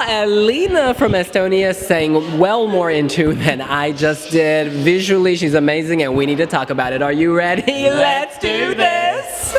Elina from Estonia sang well more in tune than I just did. Visually, she's amazing, and we need to talk about it. Are you ready? Let's do this!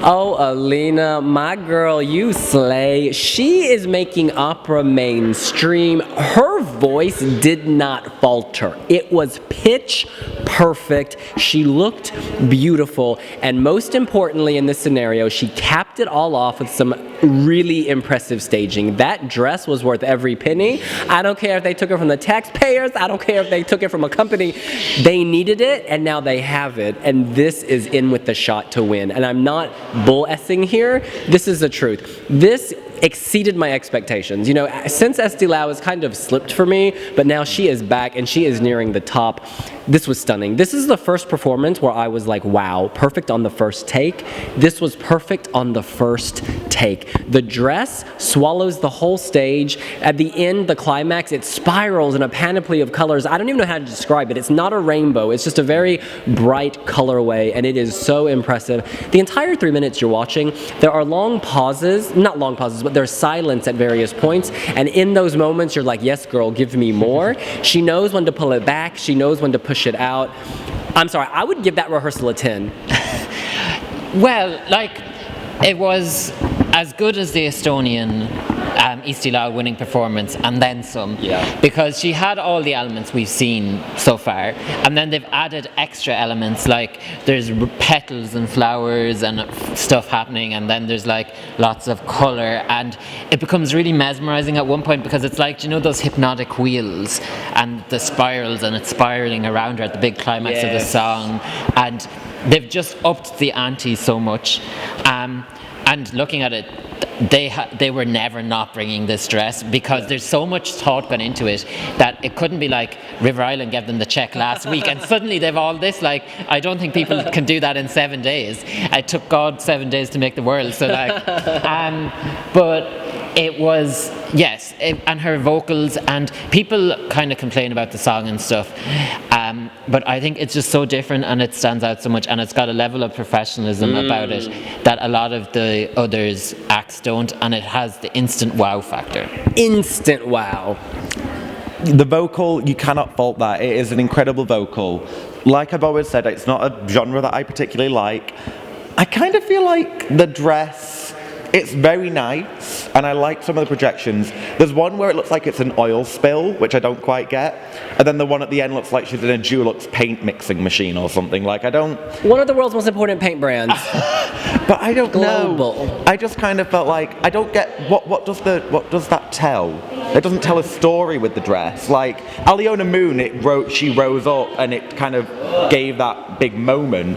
Oh, Elina, my girl, you slay. She is making opera mainstream. Her voice did not falter. It was pitch perfect. She looked beautiful. And most importantly in this scenario, she capped it all off with some really impressive staging. That dress was worth every penny. I don't care if they took it from the taxpayers. I don't care if they took it from a company. They needed it, and now they have it. And this is in with the shot to win. And I'm not bull-essing here. This is the truth. This exceeded my expectations. You know, since Esti Lau has kind of slipped for me, but now she is back and she is nearing the top. This was stunning. This is the first performance where I was like, wow, perfect on the first take. This was perfect on the first take. The dress swallows the whole stage. At the end, the climax, it spirals in a panoply of colors. I don't even know how to describe it. It's not a rainbow. It's just a very bright colorway, and it is so impressive. The entire 3 minutes you're watching, there are long pauses, not long pauses, but there's silence at various points, and in those moments, you're like, yes, girl, give me more. She knows when to pull it back. She knows when to push it out. I'm sorry, I would give that rehearsal a 10. Well, like, it was as good as the Estonian Esti Lau winning performance and then some. Yeah. Because she had all the elements we've seen so far, and then they've added extra elements, like there's petals and flowers and stuff happening, and then there's like lots of color, and it becomes really mesmerizing at one point because it's like, you know, those hypnotic wheels and the spirals, and it's spiraling around her at the big climax of the song, and they've just upped the ante so much. And looking at it, they were never not bringing this dress, because there's so much thought gone into it that it couldn't be like River Island gave them the check last week and suddenly they've all this. Like, I don't think people can do that in 7 days. It took God 7 days to make the world. So like, but it was, yes, and her vocals, and people kind of complain about the song and stuff, but I think it's just so different and it stands out so much, and it's got a level of professionalism about it that a lot of the others acts don't, and it has the instant wow factor. Instant wow. The vocal, you cannot fault that. It is an incredible vocal. Like I've always said, it's not a genre that I particularly like. I kind of feel like the dress, it's very nice, and I like some of the projections. There's one where it looks like it's an oil spill, which I don't quite get, and then the one at the end looks like she's in a Dulux paint mixing machine or something. Like, I don't... One of the world's most important paint brands. But I don't Global. know. I just kind of felt like, I don't get, what does that tell? It doesn't tell a story with the dress. Like, Aliona Moon, she rose up and it kind of gave that big moment.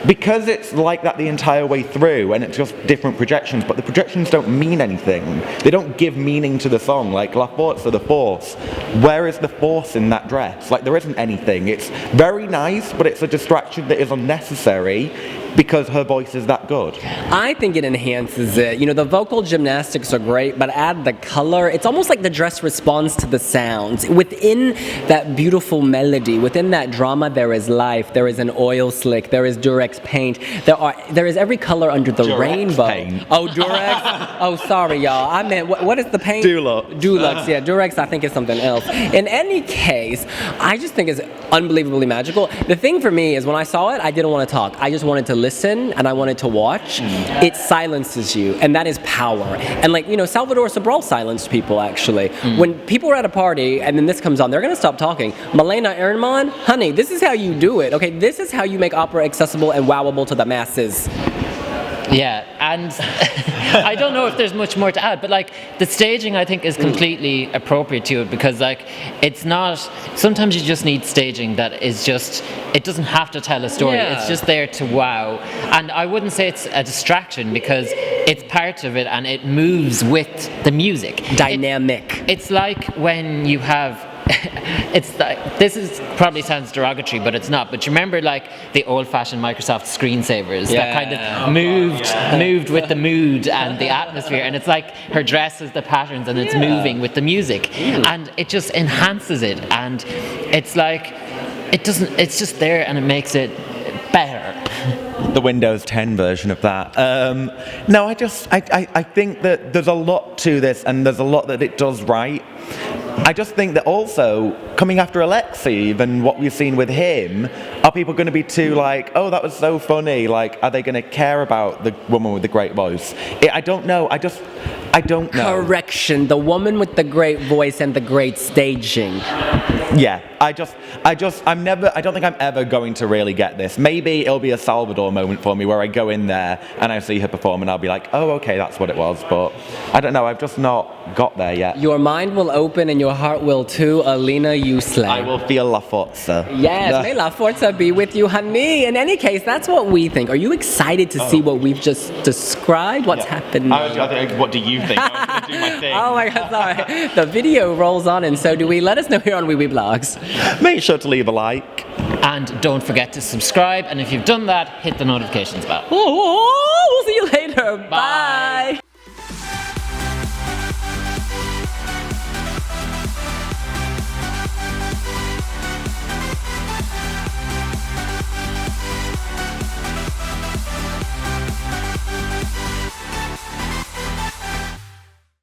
Because it's like that the entire way through, and it's just different projections, but the projections don't mean anything. They don't give meaning to the song, like La Forza, the force. Where is the force in that dress? Like, there isn't anything. It's very nice, but it's a distraction that is unnecessary because her voice is that good. I think it enhances it. You know, the vocal gymnastics are great, but add the color. It's almost like the dress responds to the sounds. Within that beautiful melody, within that drama, there is life. There is an oil slick. There is Durex paint. There is every color under the rainbow. Paint. Oh, Durex? Oh, sorry, y'all. I meant, what is the paint? Dulux, yeah. Durex, I think, is something else. In any case, I just think it's unbelievably magical. The thing for me is when I saw it, I didn't want to talk. I just wanted to listen and I wanted to watch. It silences you, and that is power. And like, you know, Salvador Sobral silenced people, actually. When people are at a party and then this comes on, they're going to stop talking. Malena Ernman, honey, this is how you do it, okay? This is how you make opera accessible and wowable to the masses. Yeah, and I don't know if there's much more to add, but like the staging I think is completely appropriate to it, because like it's not, sometimes you just need staging that is just, it doesn't have to tell a story, it's just there to wow. And I wouldn't say it's a distraction because it's part of it and it moves with the music. Dynamic. It's like when you have it's like, this is probably sounds derogatory, but it's not. But you remember like the old-fashioned Microsoft screensavers that kind of moved with the mood and the atmosphere, and it's like her dress is the patterns and it's moving with the music, and it just enhances it, and it's like it's just there and it makes it better. The Windows 10 version of that. No, I think that there's a lot to this, and there's a lot that it does right. I just think that also, coming after Alexei and what we've seen with him, are people going to be too like, oh, that was so funny? Like, are they going to care about the woman with the great voice? I don't know. I don't know. Correction, the woman with the great voice and the great staging. Yeah, I don't think I'm ever going to really get this. Maybe it'll be a Salvador moment for me where I go in there and I see her perform and I'll be like, oh, okay, that's what it was. But I don't know, I've just not got there yet. Your mind will open and your heart will too. Alina, you slay. I will feel La Forza. Yes, may La Forza be with you, honey. In any case, that's what we think. Are you excited to see what we've just described? What's happening? What do you think? I was going to do my thing. Oh my God, sorry. The video rolls on, and so do we. Let us know here on wiwibloggs. Make sure to leave a like. And don't forget to subscribe, and if you've done that, hit the notifications bell. Oh.